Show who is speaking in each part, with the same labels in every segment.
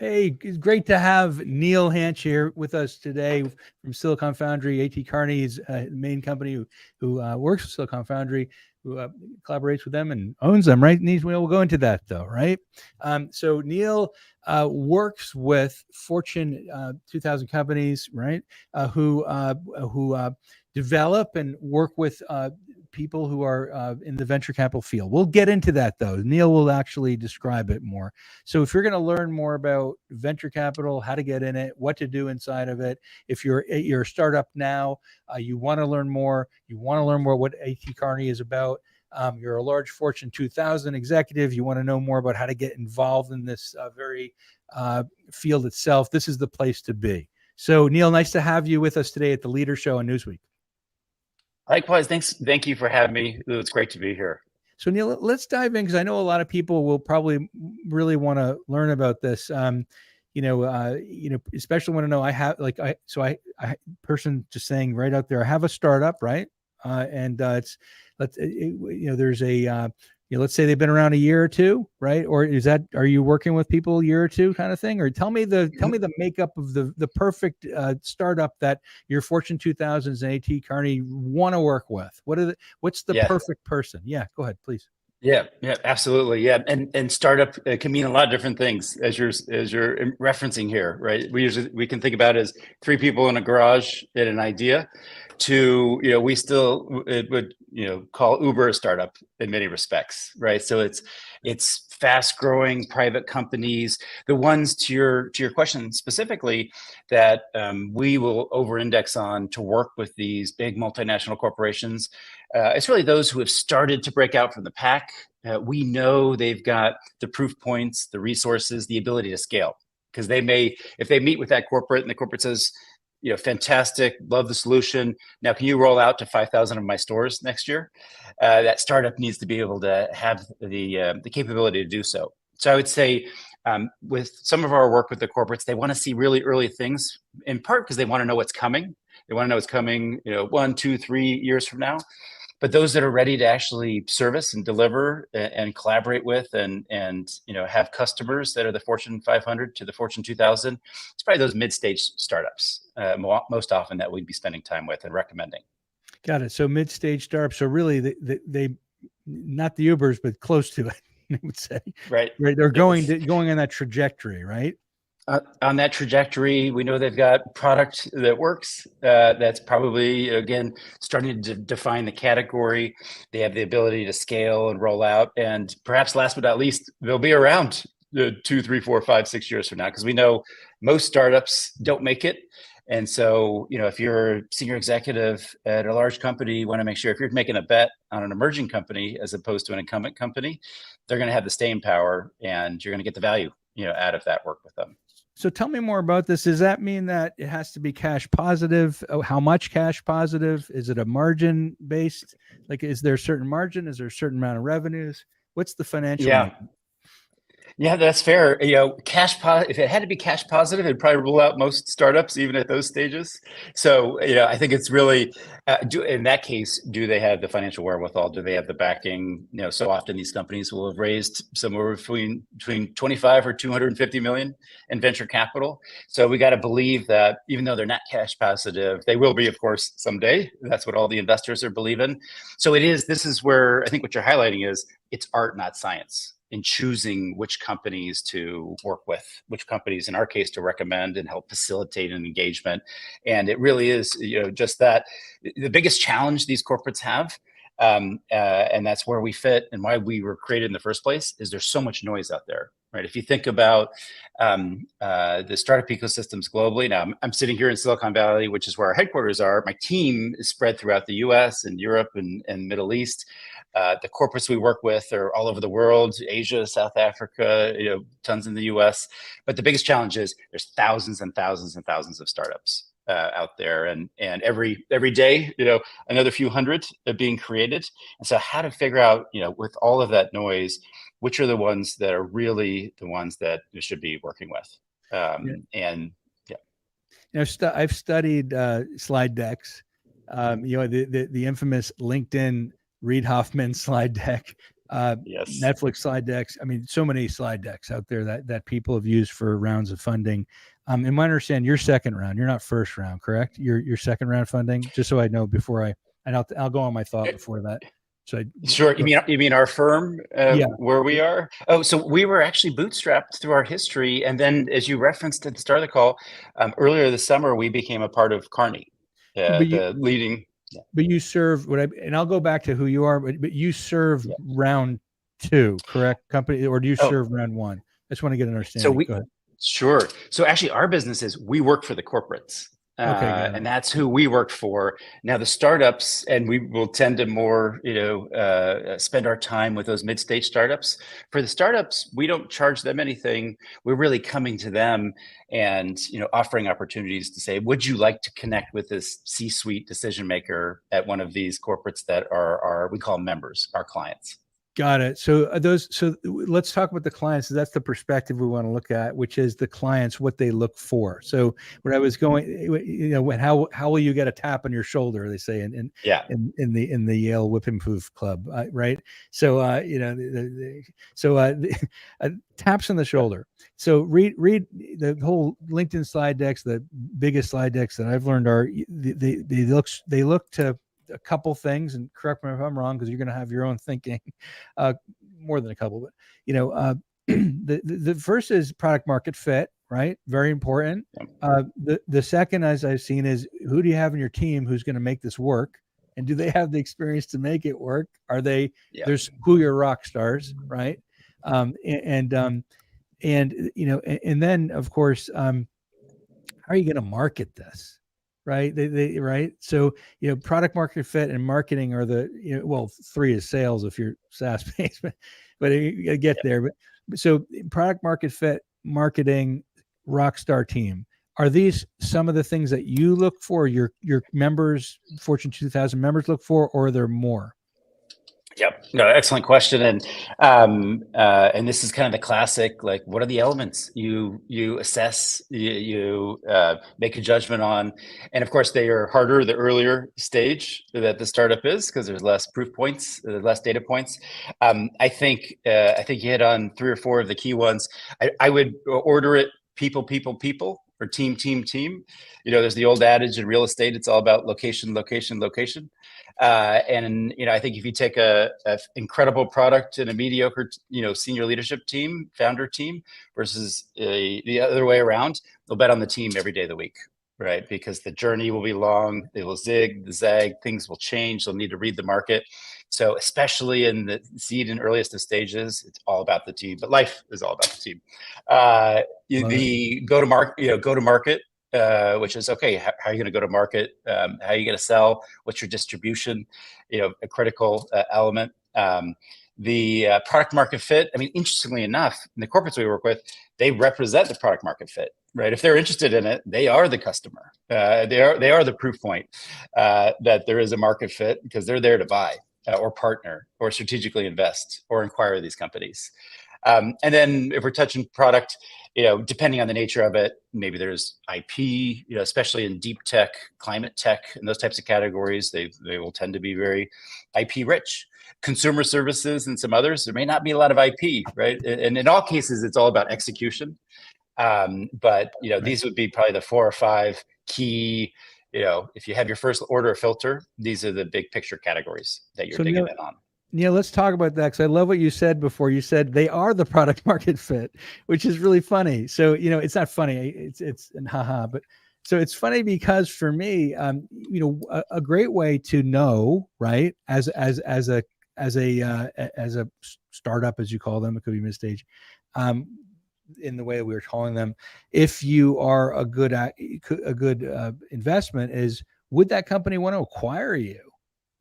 Speaker 1: Hey, it's great to have Neal Hansch here with us today from Silicon Foundry. A.T. Kearney is the main company who works with Silicon Foundry, who collaborates with them and owns them, right? We'll go into that, though, right? So Neal works with Fortune 2000 companies, right, who develop and work with people who are in the venture capital field. We'll get into that, though. Neal will actually describe it more. So if you're going to learn more about venture capital, how to get in it, what to do inside of it, if you're a startup now, you want to learn more, what A.T. Kearney is about, you're a large Fortune 2000 executive, you want to know more about how to get involved in this very field itself, this is the place to be. So Neal, nice to have you with us today at the Leader Show on Newsweek.
Speaker 2: Likewise, thank you for having me. It's great to be here.
Speaker 1: So Neal, let's dive in because I know a lot of people will probably really want to learn about this. Especially want to know. Person just saying right out there, I have a startup, right? There's a let's say they've been around a year or two, right? Or are you working with people a year or two kind of thing? Or tell me the makeup of the perfect startup that your Fortune 2000s and A.T. Kearney want to work with. What's the perfect person? Yeah, go ahead, please.
Speaker 2: Yeah, absolutely. Yeah. And startup can mean a lot of different things as you're referencing here, right? We can think about it as three people in a garage at an idea to, it would call Uber a startup in many respects, right? So it's fast growing private companies, the ones to your question specifically that we will over index on to work with these big multinational corporations. It's really those who have started to break out from the pack. We know they've got the proof points, the resources, the ability to scale, because if they meet with that corporate and the corporate says, fantastic, love the solution. Now, can you roll out to 5,000 of my stores next year? That startup needs to be able to have the capability to do so. So I would say with some of our work with the corporates, they want to see really early things, in part because they want to know what's coming. They want to know what's coming, 1, 2, 3 years from now. But those that are ready to actually service and deliver and collaborate with and have customers that are the Fortune 500 to the Fortune 2000, it's probably those mid-stage startups most often that we'd be spending time with and recommending.
Speaker 1: Got it. So mid-stage startups. So really, they not the Ubers, but close to it, I would say.
Speaker 2: Right.
Speaker 1: They're going on that trajectory, right?
Speaker 2: On that trajectory, we know they've got product that works. That's probably, again, starting to define the category. They have the ability to scale and roll out. And perhaps last but not least, they'll be around 2, 3, 4, 5, 6 years from now, because we know most startups don't make it. And so, if you're a senior executive at a large company, you want to make sure if you're making a bet on an emerging company as opposed to an incumbent company, they're going to have the staying power and you're going to get the value, out of that work with them.
Speaker 1: So tell me more about this. Does that mean that it has to be cash positive? How much cash positive? Is it a margin based? Like, is there a certain margin? Is there a certain amount of revenues? What's the financial?
Speaker 2: Yeah, that's fair. If it had to be cash positive, it'd probably rule out most startups, even at those stages. So, I think it's really, in that case, do they have the financial wherewithal? Do they have the backing? So often these companies will have raised somewhere between 25 or 250 million in venture capital. So we got to believe that even though they're not cash positive, they will be, of course, someday. That's what all the investors are believing. So this is where I think what you're highlighting is it's art, not science, in choosing which companies to work with, which companies, in our case, to recommend and help facilitate an engagement. And it really is, just that the biggest challenge these corporates have, and that's where we fit and why we were created in the first place, is there's so much noise out there, right? If you think about the startup ecosystems globally, now I'm sitting here in Silicon Valley, which is where our headquarters are. My team is spread throughout the US and Europe and Middle East. The corporates we work with are all over the world, Asia, South Africa, tons in the US. But the biggest challenge is there's thousands and thousands and thousands of startups out there. And every day, another few hundred are being created. And so how to figure out, with all of that noise, which are the ones that are really the ones that you should be working with. And
Speaker 1: I've studied slide decks, the infamous LinkedIn Reid Hoffman slide deck.
Speaker 2: Yes.
Speaker 1: Netflix slide decks. I mean, so many slide decks out there that people have used for rounds of funding. And my understand you're second round. You're not first round, correct? You're second round funding. Just so I know before and I'll go on my thought before that. So
Speaker 2: Sure. You mean our firm,
Speaker 1: yeah.
Speaker 2: where we are? Oh, so we were actually bootstrapped through our history, and then, as you referenced at the start of the call, earlier this summer we became a part of Carney,
Speaker 1: But you
Speaker 2: the leading. Yeah.
Speaker 1: but you serve and I'll go back to who you are, but you serve
Speaker 2: Yeah.
Speaker 1: round 2, correct? Company, or do you
Speaker 2: Oh,
Speaker 1: serve round 1? I just want to get an
Speaker 2: so
Speaker 1: understanding.
Speaker 2: we
Speaker 1: Go ahead.
Speaker 2: Sure. So actually, our business is we work for the corporates,
Speaker 1: Okay, got it.
Speaker 2: and that's who we work for. Now, the startups, and we will tend to more, spend our time with those mid-stage startups. For the startups, we don't charge them anything. We're really coming to them and offering opportunities to say, would you like to connect with this C-suite decision maker at one of these corporates that are we call them members, our clients.
Speaker 1: Got it. So let's talk about the clients. That's the perspective we want to look at, which is the clients, what they look for. So when I was going, how will you get a tap on your shoulder? They say
Speaker 2: Yeah.
Speaker 1: in the Yale Whipping Proof Club, right? So taps on the shoulder. So read the whole LinkedIn slide decks. The biggest slide decks that I've learned are they look to a couple things, and correct me if I'm wrong, because you're going to have your own thinking, more than a couple, but the first is product market fit, right? Very important. The second, as I've seen, is who do you have in your team who's going to make this work, and do they have the experience to make it work? Are they there's who your rock stars, right? And then of course, how are you going to market this? Right. Right. So, product market fit and marketing are the, 3 is sales if you're SaaS based, but you gotta get there. But so product market fit, marketing, rockstar team. Are these some of the things that you look for, your members, Fortune 2000 members look for, or are there more?
Speaker 2: Yep. No, excellent question. And this is kind of the classic, like, what are the elements you assess, you make a judgment on. And of course, they are harder the earlier stage that the startup is, because there's less proof points, less data points. I think you hit on 3 or 4 of the key ones. I would order it people, or team, team, team. There's the old adage in real estate, it's all about location, location, location. And I think if you take a incredible product and a mediocre, senior leadership team, founder team, versus the other way around, they'll bet on the team every day of the week, right? Because the journey will be long, they will zig, zag, things will change. They'll need to read the market. So especially in the seed and earliest of stages, it's all about the team. But life is all about the team. The go to market. Which is okay. How are you going to go to market? How are you going to sell? What's your distribution? A critical element. The product market fit. I mean, interestingly enough, in the corporates we work with, they represent the product market fit, right? If they're interested in it, they are the customer. They are the proof point that there is a market fit, because they're there to buy or partner or strategically invest or acquire these companies. And then if we're touching product, depending on the nature of it, maybe there's IP, especially in deep tech, climate tech, and those types of categories, they will tend to be very IP rich. Consumer services and some others, there may not be a lot of IP, right? And in all cases, it's all about execution. But these would be probably the 4 or 5 key. If you have your first order filter, these are the big picture categories that you're digging in on.
Speaker 1: Yeah, let's talk about that, because I love what you said before. You said they are the product market fit, which is really funny. So, it's not funny. It's and haha, but so it's funny because for me, a great way to know, right, as a startup, as you call them, it could be mid-stage, in the way that we were calling them, if you are a good investment, is would that company want to acquire you?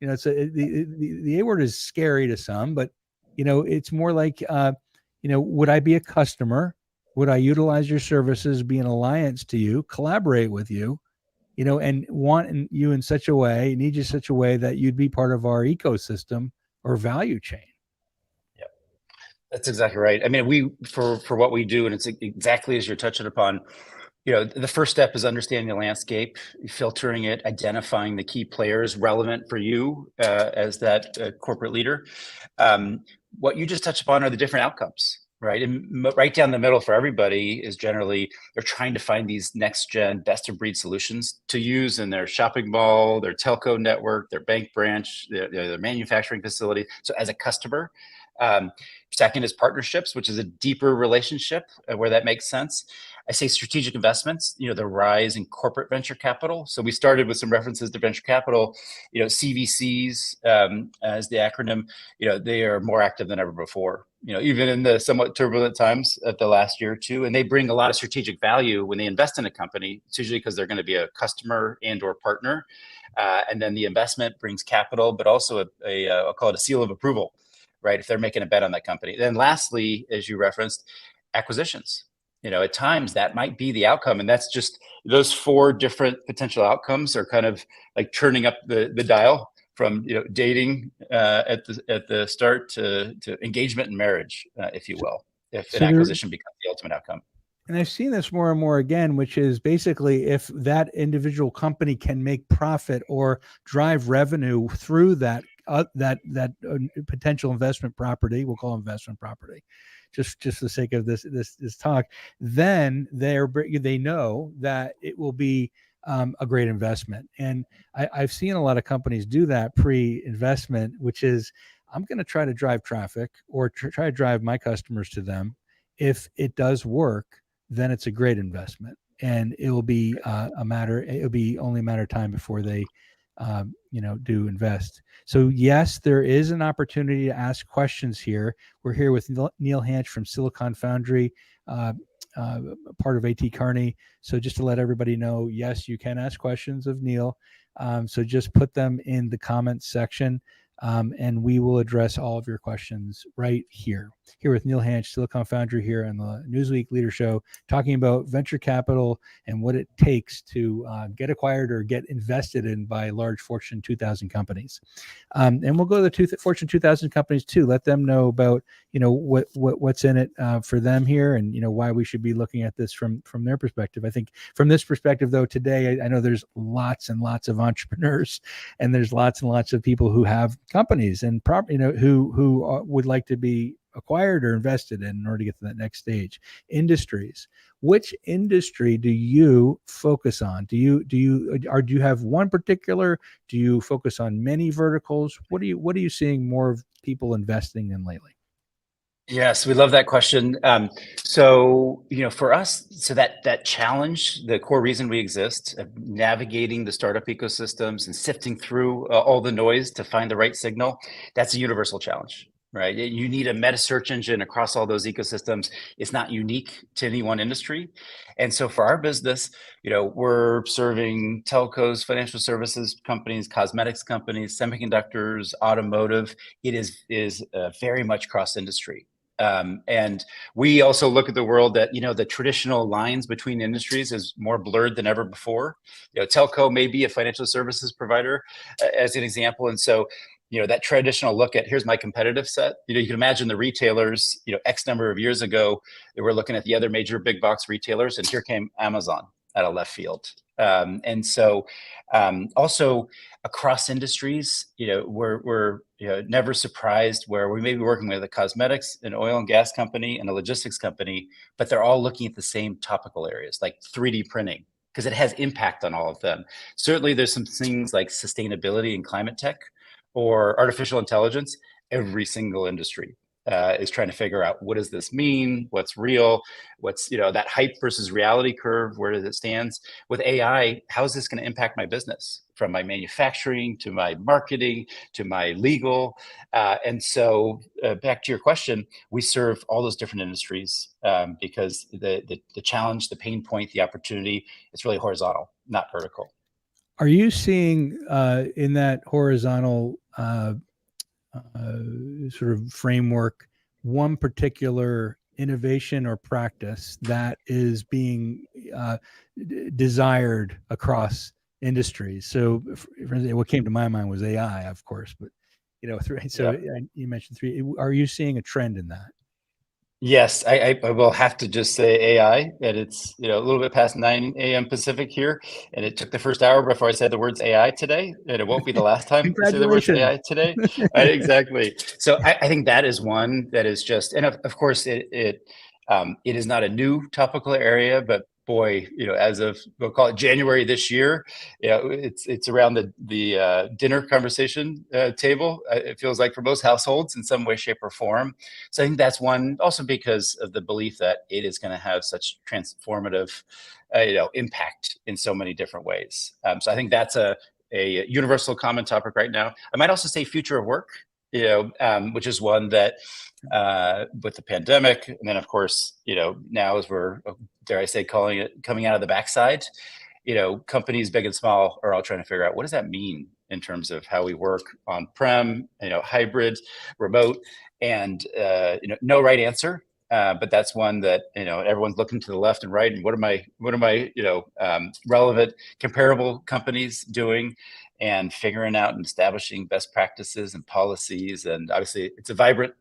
Speaker 1: It's the A word is scary to some, but it's more like, would I be a customer? Would I utilize your services, be an alliance to you, collaborate with you, and want you in such a way, need you such a way that you'd be part of our ecosystem or value chain?
Speaker 2: Yep, that's exactly right. I mean, for what we do, and it's exactly as you're touching upon. The first step is understanding the landscape, filtering it, identifying the key players relevant for you as that corporate leader. what you just touched upon are the different outcomes, right? And right down the middle for everybody is generally they're trying to find these next gen best of breed solutions to use in their shopping mall, their telco network, their bank branch, their manufacturing facility. So as a customer, second is partnerships, which is a deeper relationship where that makes sense. I say strategic investments, the rise in corporate venture capital. So we started with some references to venture capital, CVCs as the acronym, they are more active than ever before, even in the somewhat turbulent times of the last year or two. And they bring a lot of strategic value when they invest in a company. It's usually because they're going to be a customer and or partner. And then the investment brings capital, but also I'll call it a seal of approval, right? If they're making a bet on that company. Then lastly, as you referenced, acquisitions. At times that might be the outcome. And that's just those four different potential outcomes are kind of like turning up the dial from dating at the start to engagement and marriage, if you will, if an acquisition becomes the ultimate outcome.
Speaker 1: And I've seen this more and more again, which is basically if that individual company can make profit or drive revenue through that potential investment property, we'll call investment property, just for the sake of this talk, then they know that it will be a great investment. And I've seen a lot of companies do that pre-investment, which is I'm going to try to drive traffic or try to drive my customers to them. If it does work, then it's a great investment, and it will be it'll be only a matter of time before they do invest. So yes, there is an opportunity to ask questions here. We're here with Neal Hansch from Silicon Foundry, part of AT Kearney. So just to let everybody know, yes, you can ask questions of Neal. So just put them in the comments section. And we will address all of your questions right here with Neal Hansch, Silicon Foundry, here on the Newsweek Leader Show, talking about venture capital and what it takes to get acquired or get invested in by large Fortune 2000 companies. And we'll go to the Fortune 2000 companies too. Let them know about what's in it for them here, and why we should be looking at this from their perspective. I think from this perspective, though, today I know there's lots and lots of entrepreneurs, and there's lots and lots of people who have companies and who would like to be acquired or invested in order to get to that next stage. Industries. Which industry do you focus on? Do you have one particular? Do you focus on many verticals? What are you seeing more of people investing in lately?
Speaker 2: Yes, we love that question. So, for us, so that challenge, the core reason we exist, of navigating the startup ecosystems and sifting through all the noise to find the right signal, that's a universal challenge, right? You need a meta search engine across all those ecosystems. It's not unique to any one industry. And so for our business, we're serving telcos, financial services companies, cosmetics companies, semiconductors, automotive. It is very much cross industry. And we also look at the world that, the traditional lines between industries is more blurred than ever before. Telco may be a financial services provider as an example. And so, that traditional look at here's my competitive set, you can imagine the retailers, X number of years ago, they were looking at the other major big box retailers, and here came Amazon out of left field. And so also across industries, we're never surprised where we may be working with a cosmetics, an oil and gas company, and a logistics company, but they're all looking at the same topical areas like 3D printing, because it has impact on all of them. Certainly there's some things like sustainability and climate tech or artificial intelligence. Every single industry is trying to figure out, what does this mean? What's real? What's, that hype versus reality curve? Where does it stand? With AI, how is this going to impact my business, from my manufacturing to my marketing to my legal? And so back to your question, we serve all those different industries because the challenge, the pain point, the opportunity, it's really horizontal, not vertical.
Speaker 1: Are you seeing in that horizontal sort of framework one particular innovation or practice that is being desired across industries? So, for instance, what came to my mind was AI, of course, but you mentioned 3. Are you seeing a trend in that?
Speaker 2: Yes, I will have to just say AI, and it's a little bit past 9 a.m. Pacific here, and it took the first hour before I said the words AI today, and it won't be the last time I say the words
Speaker 1: Congratulations.
Speaker 2: AI today. Exactly. So I think that is one that is just, and of course it is not a new topical area, but boy, as of we'll call it January this year, it's around the dinner conversation table. It feels like for most households in some way, shape, or form. So I think that's one, also because of the belief that it is going to have such transformative, impact in so many different ways. So I think that's a universal common topic right now. I might also say future of work, which is one that with the pandemic, and then of course, now as we're, dare I say, calling it coming out of the backside, companies big and small are all trying to figure out what does that mean in terms of how we work on-prem, hybrid, remote, and no right answer. But that's one that everyone's looking to the left and right, and what are my relevant comparable companies doing, and figuring out and establishing best practices and policies. And obviously, it's a vibrant,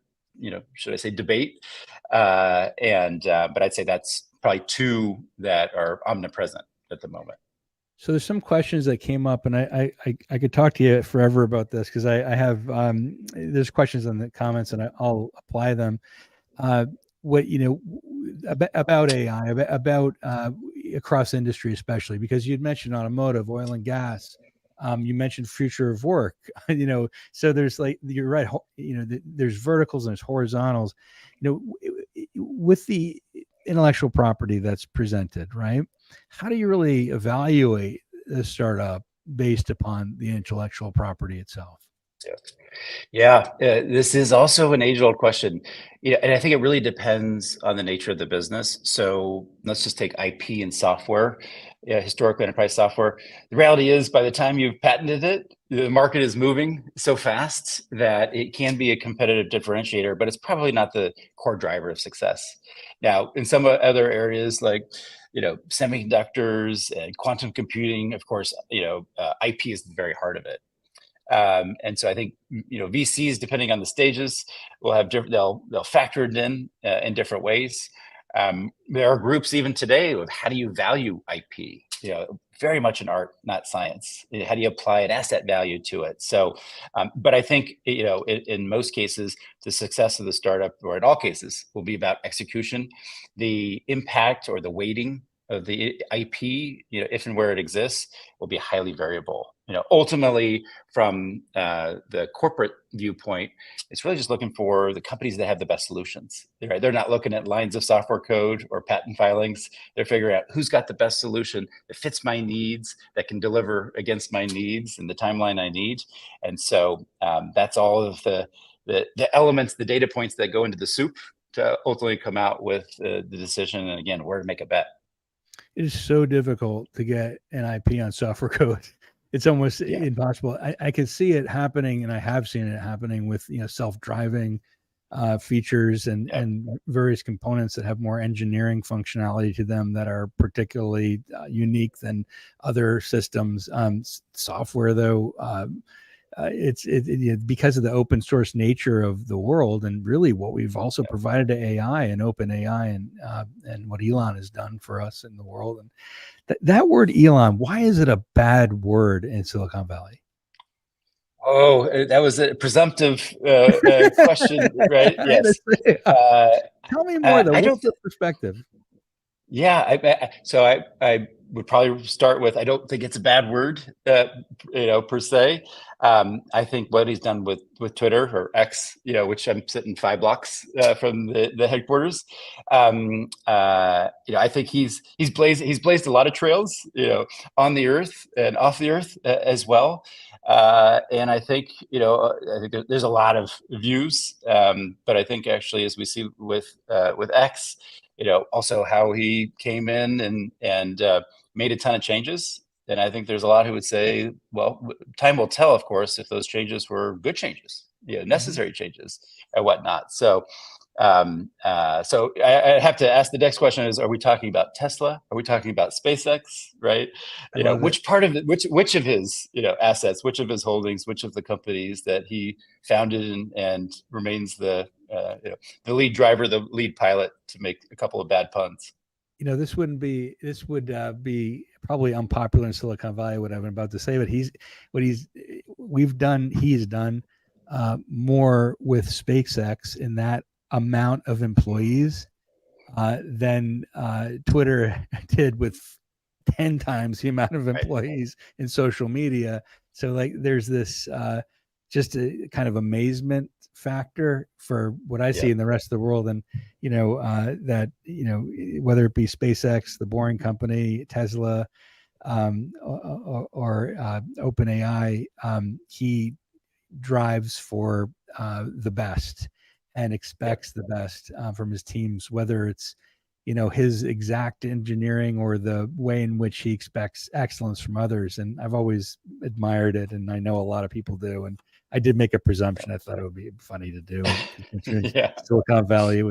Speaker 2: should I say, debate. But I'd say that's probably two that are omnipresent at the moment.
Speaker 1: So there's some questions that came up, and I could talk to you forever about this because I have there's questions in the comments, and I'll apply them. What about AI, about across industry, especially because you'd mentioned automotive, oil and gas. You mentioned future of work. So there's like you're right. There's verticals and there's horizontals. With the intellectual property that's presented, right? How do you really evaluate a startup based upon the intellectual property itself?
Speaker 2: Yeah. Yeah, this is also an age-old question. And I think it really depends on the nature of the business. So let's just take IP and software, historical enterprise software. The reality is, by the time you've patented it, the market is moving so fast that it can be a competitive differentiator, but it's probably not the core driver of success. Now, in some other areas like semiconductors and quantum computing, of course, IP is the very heart of it. And so I think VCs, depending on the stages, will have different. They'll factor it in different ways. There are groups even today of how do you value IP? Very much an art, not science. How do you apply an asset value to it? So, but I think in most cases, the success of the startup, or in all cases, will be about execution, the impact or the weighting of the IP, if and where it exists, will be highly variable. Ultimately, from the corporate viewpoint, it's really just looking for the companies that have the best solutions. Right? They're not looking at lines of software code or patent filings. They're figuring out who's got the best solution that fits my needs, that can deliver against my needs and the timeline I need. And so that's all of the elements, the data points that go into the soup to ultimately come out with the decision, and again, where to make a bet.
Speaker 1: It is so difficult to get an IP on software code. It's almost impossible. I can see it happening, and I have seen it happening with self-driving features and various components that have more engineering functionality to them that are particularly unique than other systems. Software, though, it's because of the open source nature of the world, and really what we've also provided to AI and open AI, and what Elon has done for us in the world. And that word Elon, why is it a bad word in Silicon Valley?
Speaker 2: Oh, that was a presumptive question, right? Yes.
Speaker 1: Tell me more, though.
Speaker 2: I
Speaker 1: What's
Speaker 2: don't.
Speaker 1: your perspective?
Speaker 2: Yeah, so I would probably start with I don't think it's a bad word, per se. I think what he's done with Twitter or X, which I'm sitting 5 blocks from the headquarters. I think he's blazed a lot of trails, on the earth and off the earth as well. And I think there's a lot of views, but I think actually, as we see with X, also how he came in and made a ton of changes. And I think there's a lot who would say, well, time will tell, of course, if those changes were good changes, necessary changes and whatnot. So, so I have to ask the next question is, are we talking about Tesla? Are we talking about SpaceX? Right? Which part of it, which of his, assets, which of his holdings, which of the companies that he founded and remains the the lead driver, the lead pilot, to make a couple of bad puns.
Speaker 1: This would be probably unpopular in Silicon Valley, what I'm about to say, but he's done more with SpaceX in that amount of employees than Twitter did with 10 times the amount of employees in social media. So like there's this just a kind of amazement factor for what I see in the rest of the world. And, whether it be SpaceX, the Boring Company, Tesla, or OpenAI, he drives for the best and expects the best from his teams, whether it's his exact engineering or the way in which he expects excellence from others. And I've always admired it, and I know a lot of people do. And I did make a presumption. I thought it would be funny to do. Silicon Valley,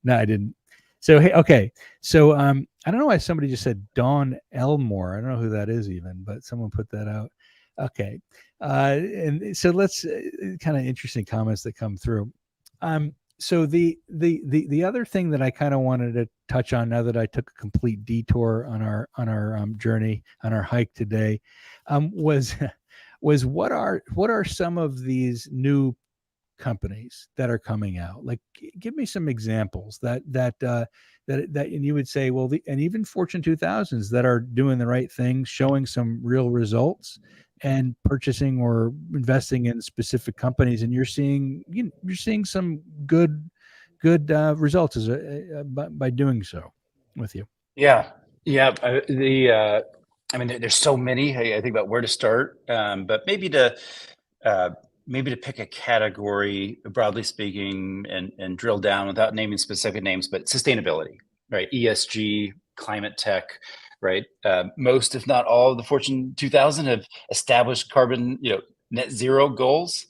Speaker 1: I didn't. So hey, okay. So I don't know why somebody just said Dawn Elmore. I don't know who that is even, but someone put that out. Okay. And so let's kind of interesting comments that come through. So the other thing that I kind of wanted to touch on, now that I took a complete detour on our journey, on our hike today, was what are some of these new companies that are coming out? Like, give me some examples that and you would say, well, and even Fortune 2000s that are doing the right thing, showing some real results, and purchasing or investing in specific companies, and you're seeing some good results by doing so with you.
Speaker 2: Yeah. I mean, there's so many. I think about where to start, but maybe to pick a category, broadly speaking, and drill down without naming specific names, but sustainability, right? ESG, climate tech, right? Most, if not all, of the Fortune 2000 have established carbon, net zero goals.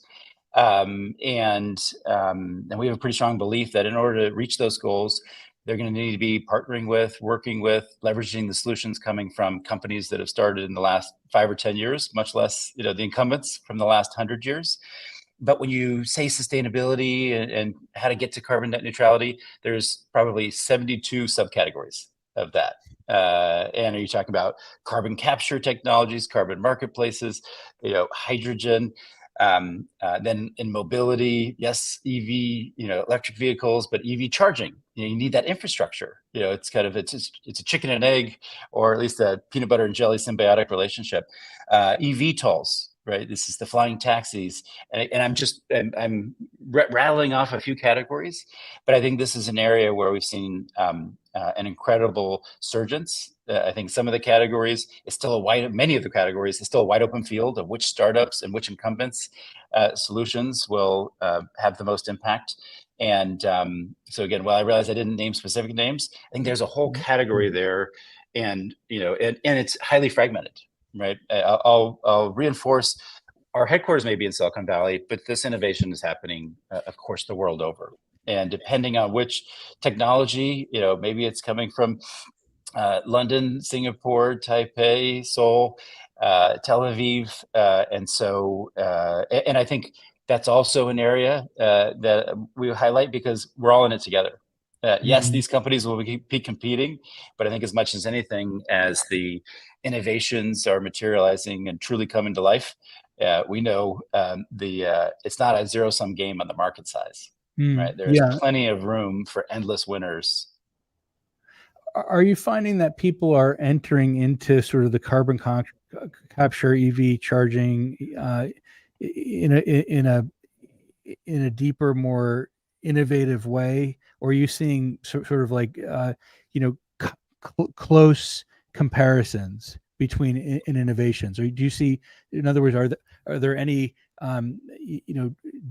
Speaker 2: And we have a pretty strong belief that in order to reach those goals, they're going to need to be partnering with, working with, leveraging the solutions coming from companies that have started in the last 5 or 10 years, much less, the incumbents from the last 100 years. But when you say sustainability and how to get to carbon net neutrality, there's probably 72 subcategories of that. And are you talking about carbon capture technologies, carbon marketplaces, hydrogen? Then in mobility, yes, EV, electric vehicles, but EV charging, you need that infrastructure. It's a chicken and egg, or at least a peanut butter and jelly symbiotic relationship. EV tolls, right? This is the flying taxis, and I'm rattling off a few categories, but I think this is an area where we've seen an incredible surgence. I think some of the categories is still many of the categories is still a wide open field of which startups and which incumbents solutions will have the most impact. And so again, while I realize I didn't name specific names, I think there's a whole category there, and and it's highly fragmented, right? I'll reinforce. Our headquarters may be in Silicon Valley, but this innovation is happening, of course, the world over. And depending on which technology, maybe it's coming from London, Singapore, Taipei, Seoul, Tel Aviv, and I think that's also an area that we highlight because we're all in it together. Yes, these companies will be competing, but I think as much as anything, as the innovations are materializing and truly coming to life, we know it's not a zero-sum game on the market size. Right, there's plenty of room for endless winners.
Speaker 1: Are you finding that people are entering into sort of the carbon capture, EV charging in a deeper, more innovative way, or are you seeing sort of like close comparisons between innovations, or do you see, in other words, are there any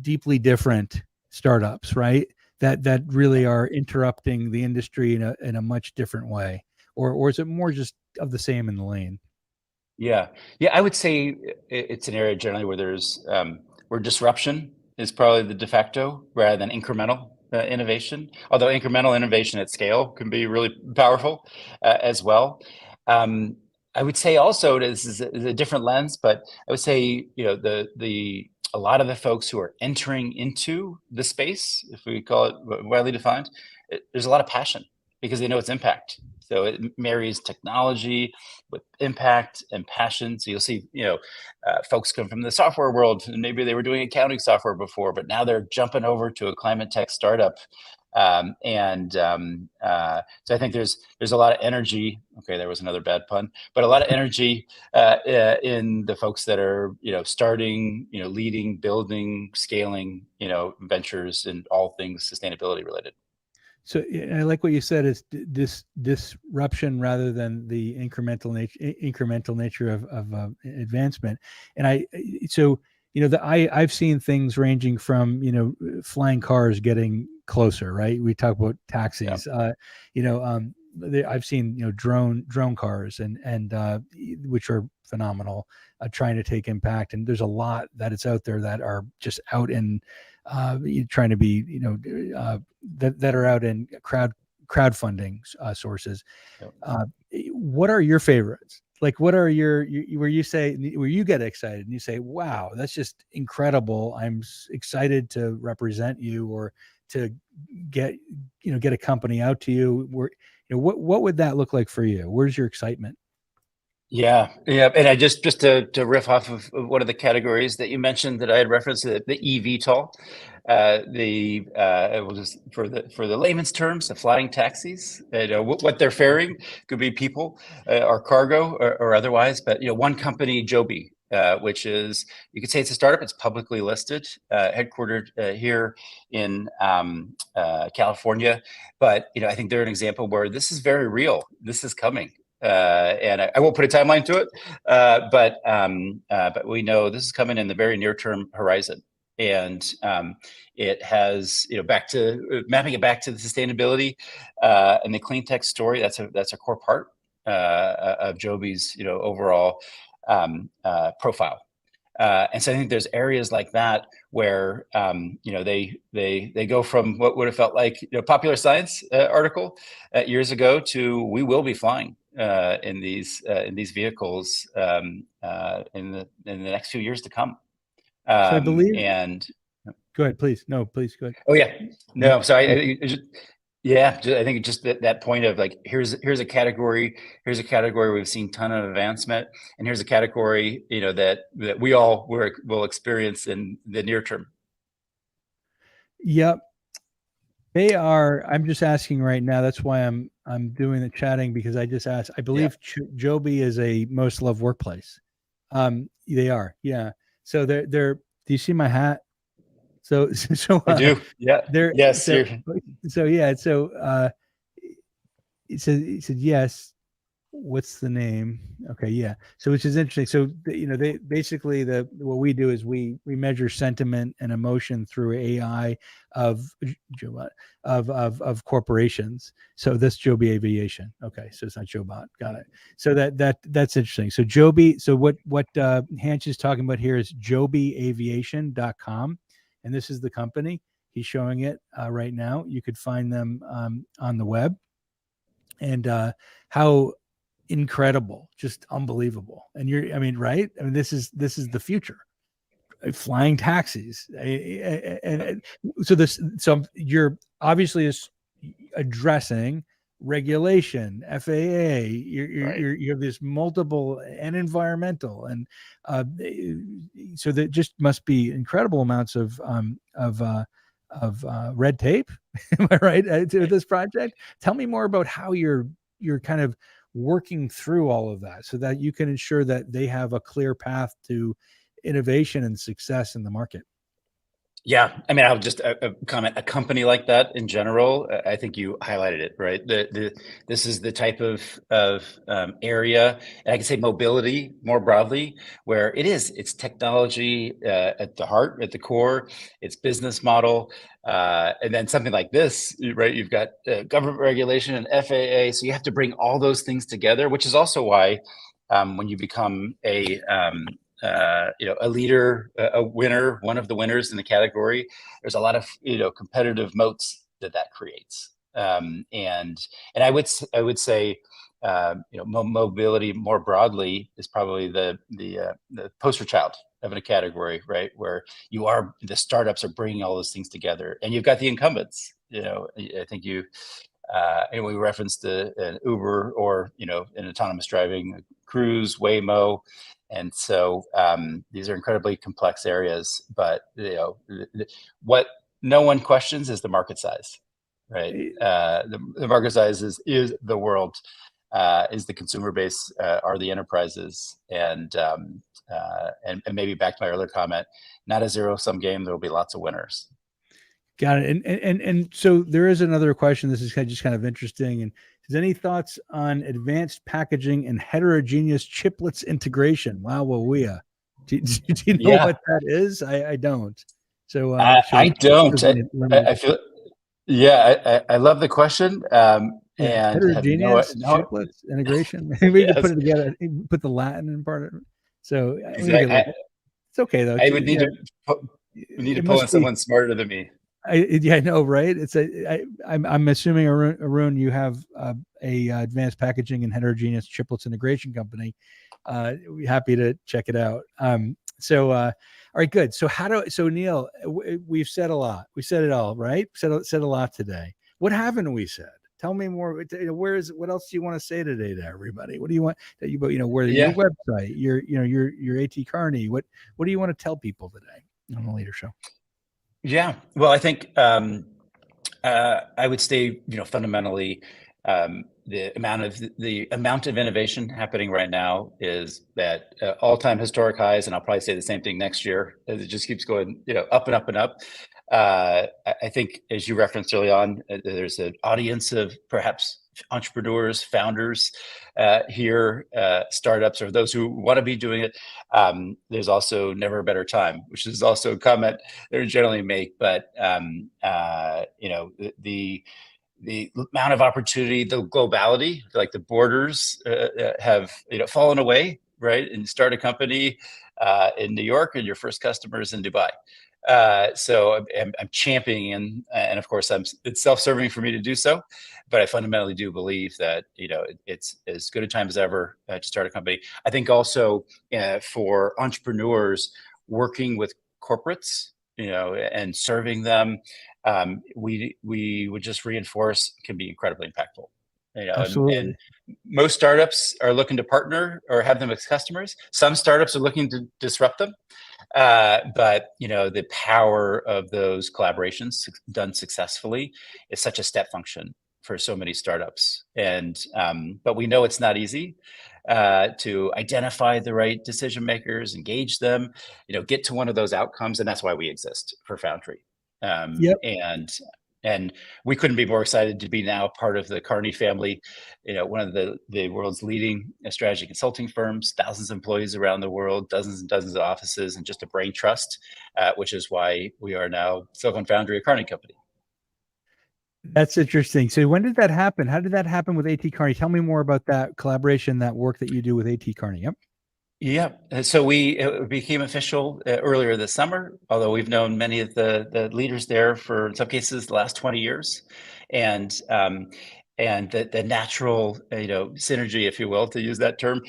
Speaker 1: deeply different startups, right, that really are interrupting the industry in a much different way, or is it more just of the same in the lane?
Speaker 2: Yeah, I would say it's an area generally where there's where disruption is probably the de facto rather than incremental innovation. Although incremental innovation at scale can be really powerful as well. I would say also, this is a different lens, but I would say the a lot of the folks who are entering into the space, if we call it widely defined, there's a lot of passion because they know its impact. So it marries technology with impact and passion. So you'll see, folks come from the software world, and maybe they were doing accounting software before, but now they're jumping over to a climate tech startup. So I think there's a lot of energy. Okay, there was another bad pun, but a lot of energy in the folks that are starting, leading, building, scaling, ventures and all things sustainability related.
Speaker 1: So I like what you said is this disruption rather than the incremental nature of advancement. And I've seen things ranging from flying cars getting closer, right? We talk about taxis. Yeah. I've seen drone cars and which are phenomenal, trying to take impact. And there's a lot that it's out there that are just out in trying to be that are out in crowdfunding sources. Yep. What are your favorites? Like, what are where you get excited and you say, wow, that's just incredible. I'm excited to represent you or to get a company out to you. Where, what would that look like for you? Where's your excitement?
Speaker 2: Yeah. And I just to riff off of one of the categories that you mentioned that I had referenced, the eVTOL, it was just for the layman's terms, the flying taxis. What they're ferrying could be people or cargo or otherwise. But one company, Joby, which is, you could say it's a startup. It's publicly listed, headquartered here in California. But I think they're an example where this is very real. This is coming. And I won't put a timeline to it, but we know this is coming in the very near term horizon, and it has mapping it back to the sustainability and the clean tech story. That's a core part of Joby's overall profile. And so I think there's areas like that where they go from what would have felt like Popular Science article years ago to we will be flying in these vehicles in the next few years to come.
Speaker 1: So I believe.
Speaker 2: And
Speaker 1: go ahead, please. No, please go ahead.
Speaker 2: Oh yeah, no. So I think just that point of like, here's a category we've seen ton of advancement, and here's a category that we all will experience in the near term.
Speaker 1: Yep. They are. I'm just asking right now. That's why I'm doing the chatting, because I just asked. I believe Joby is a most loved workplace. They are. Yeah. So they're. Do you see my hat? So
Speaker 2: I do. Yeah. Yes.
Speaker 1: So yeah. So he said yes. What's the name? Okay, yeah. So which is interesting. So they basically what we do is we measure sentiment and emotion through AI of corporations. So that's Joby Aviation. Okay, so it's not Jobot. Got it. So that's interesting. So Joby. So what Hansch is talking about here is jobyaviation.com, and this is the company. He's showing it right now. You could find them on the web, and how incredible, just unbelievable. And right? I mean, this is the future. Flying taxis. And so you're obviously addressing regulation, FAA. You have this multiple and environmental, and so there just must be incredible amounts of red tape. Am I right to this project? Tell me more about how you're kind of working through all of that so that you can ensure that they have a clear path to innovation and success in the market.
Speaker 2: Yeah, I mean, I'll just comment. A company like that in general, I think you highlighted it, right? This is the type of area, and I can say mobility more broadly, where it's technology at the heart, at the core, it's business model, and then something like this, right? You've got government regulation and FAA, so you have to bring all those things together, which is also why when you become a leader, a winner, one of the winners in the category, there's a lot of competitive moats that creates. And I would say mobility more broadly is probably the poster child of a category, right? Where the startups are bringing all those things together, and you've got the incumbents. I think and we referenced an Uber or an autonomous driving, Cruise, Waymo, and so these are incredibly complex areas. But what no one questions is the market size, right? The market size is the world, is the consumer base, are the enterprises, and maybe back to my earlier comment, not a zero-sum game. There will be lots of winners.
Speaker 1: Got it. And so there is another question. This is just kind of interesting. And is any thoughts on advanced packaging and heterogeneous chiplets integration? Wow, do you know what that is? I don't. So
Speaker 2: I don't. I feel. Yeah, I love the question. And
Speaker 1: heterogeneous chiplets integration. Maybe you put it together. Put the Latin in part of it. So it's okay though.
Speaker 2: I would need to pull in someone smarter than me.
Speaker 1: I know, right? I'm assuming, Arun, you have a advanced packaging and heterogeneous chiplets integration company. We're happy to check it out. All right, good. So Neal, we've said a lot. We said it all, right? Said a lot today. What haven't we said? Tell me more. What else do you want to say today to everybody? What do you want that your website, your AT Kearney? What do you want to tell people today on the Leader Show?
Speaker 2: Yeah, well, I think I would say, fundamentally, the amount of innovation happening right now is at all-time historic highs, and I'll probably say the same thing next year as it just keeps going, up and up and up. I think, as you referenced early on, there's an audience of perhaps entrepreneurs, founders here, startups, or those who want to be doing it. There's also never a better time, which is also a comment they generally make. But the amount of opportunity, the globality, like the borders have fallen away, right? And start a company in New York, and your first customer is in Dubai. So I'm championing, and of course, it's self-serving for me to do so, but I fundamentally do believe that it's as good a time as ever to start a company. I think also for entrepreneurs working with corporates, and serving them, we would just reinforce can be incredibly impactful.
Speaker 1: Absolutely.
Speaker 2: And most startups are looking to partner or have them as customers. Some startups are looking to disrupt them. But the power of those collaborations done successfully is such a step function for so many startups. And but we know it's not easy to identify the right decision makers, engage them, get to one of those outcomes, and that's why we exist for Foundry. And we couldn't be more excited to be now part of the Kearney family, one of the world's leading strategy consulting firms, thousands of employees around the world, dozens and dozens of offices, and just a brain trust, which is why we are now Silicon Foundry, a Kearney company.
Speaker 1: That's interesting. So when did that happen? How did that happen with AT Kearney? Tell me more about that collaboration, that work that you do with AT Kearney. Yep.
Speaker 2: Yeah, so it became official earlier this summer, although we've known many of the leaders there for, in some cases, the last 20 years. And the natural synergy, if you will, to use that term,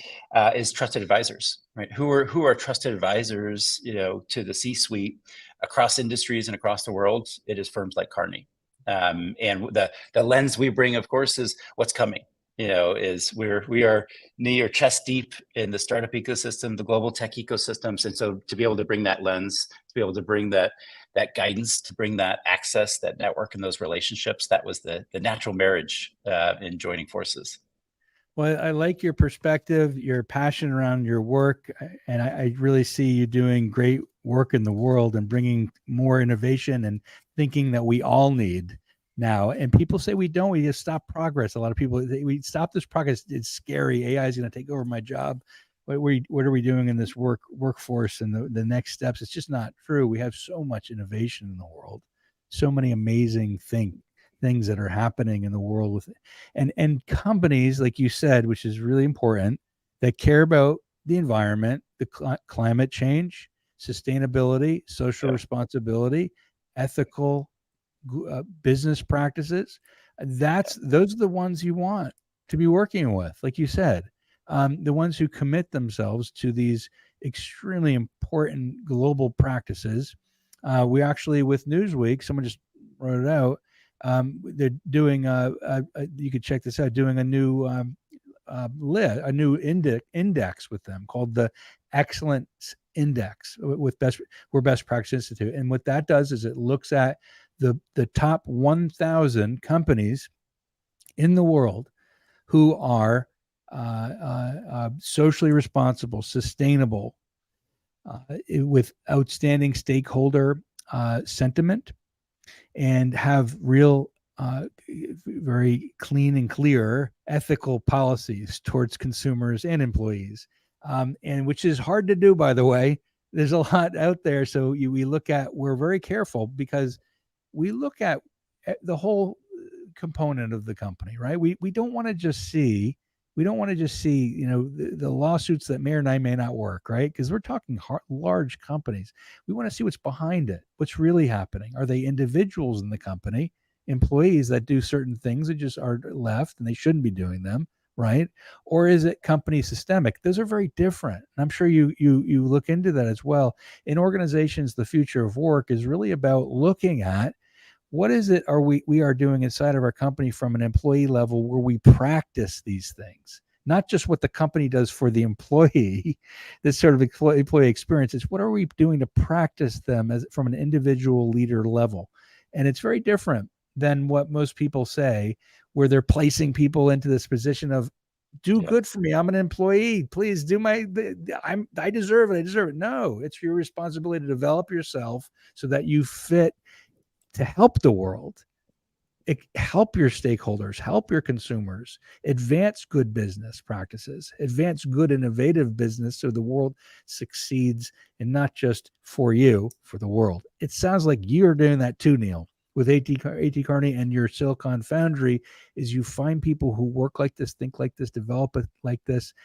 Speaker 2: is trusted advisors, right? Who are trusted advisors to the C-suite across industries and across the world? It is firms like Kearney. And the lens we bring, of course, is what's coming. Is we are knee or chest deep in the startup ecosystem, the global tech ecosystems. And so to be able to bring that lens, to be able to bring that guidance, to bring that access, that network, and those relationships, that was the natural marriage in joining forces.
Speaker 1: Well, I like your perspective, your passion around your work, and I really see you doing great work in the world and bringing more innovation and thinking that we all need now. And people say we don't. We just stop progress. A lot of people, we stop this progress. It's scary. AI is going to take over my job. What are we doing in this workforce and the next steps? It's just not true. We have so much innovation in the world, so many amazing things that are happening in the world with and companies, like you said, which is really important, that care about the environment, the climate change, sustainability, social responsibility, ethical business practices. Those are the ones you want to be working with, like you said, the ones who commit themselves to these extremely important global practices. We actually, with Newsweek, someone just wrote it out. They're doing you could check this out, doing a new a new index with them called the Excellence Index with Best Practice Institute. And what that does is it looks at the top 1,000 companies in the world who are socially responsible, sustainable, with outstanding stakeholder sentiment, and have real, very clean and clear ethical policies towards consumers and employees, and which is hard to do, by the way. There's a lot out there. So we're very careful because we look at the whole component of the company, right? We don't want to just see the lawsuits that may or may not work, right? Because we're talking large companies. We want to see what's behind it, what's really happening. Are they individuals in the company, employees that do certain things that just are left and they shouldn't be doing them, right? Or is it company systemic? Those are very different. And I'm sure you look into that as well. In organizations, the future of work is really about looking at what is it we are doing inside of our company from an employee level where we practice these things, not just what the company does for the employee, this sort of employee experience. It's what are we doing to practice them from an individual leader level. And it's very different than what most people say, where they're placing people into this position of do good for me. I'm an employee. Please do I deserve it. I deserve it. No, it's your responsibility to develop yourself so that you fit to help the world, help your stakeholders, help your consumers, advance good business practices, advance good innovative business so the world succeeds, and not just for you, for the world. It sounds like you're doing that too, Neal, with AT Kearney and your Silicon Foundry. Is you find people who work like this, think like this, develop it like this,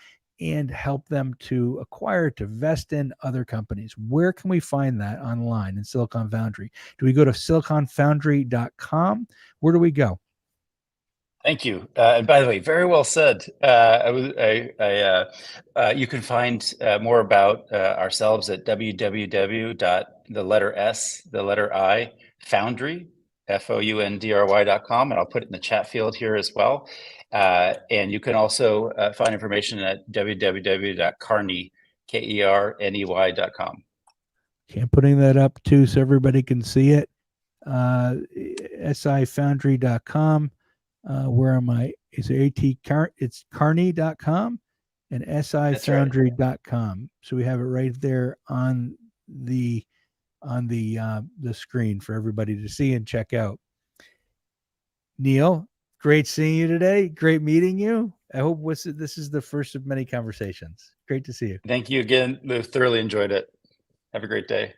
Speaker 1: and help them to acquire, to invest in other companies. Where can we find that online in Silicon Foundry? Do we go to siliconfoundry.com? Where do we go?
Speaker 2: Thank you. And by the way, very well said. You can find more about ourselves at www.foundry, FOUNDRY.com, and I'll put it in the chat field here as well. And you can also find information at www.kearney, KERNEY.com.
Speaker 1: Okay, putting that up too so everybody can see it. sifoundry.com. Where am I? It's it's Kearney.com and sifoundry.com. So we have it right there on the screen for everybody to see and check out. Neal, great seeing you today. Great meeting you. I hope this is the first of many conversations. Great to see you.
Speaker 2: Thank you again. Thoroughly enjoyed it. Have a great day.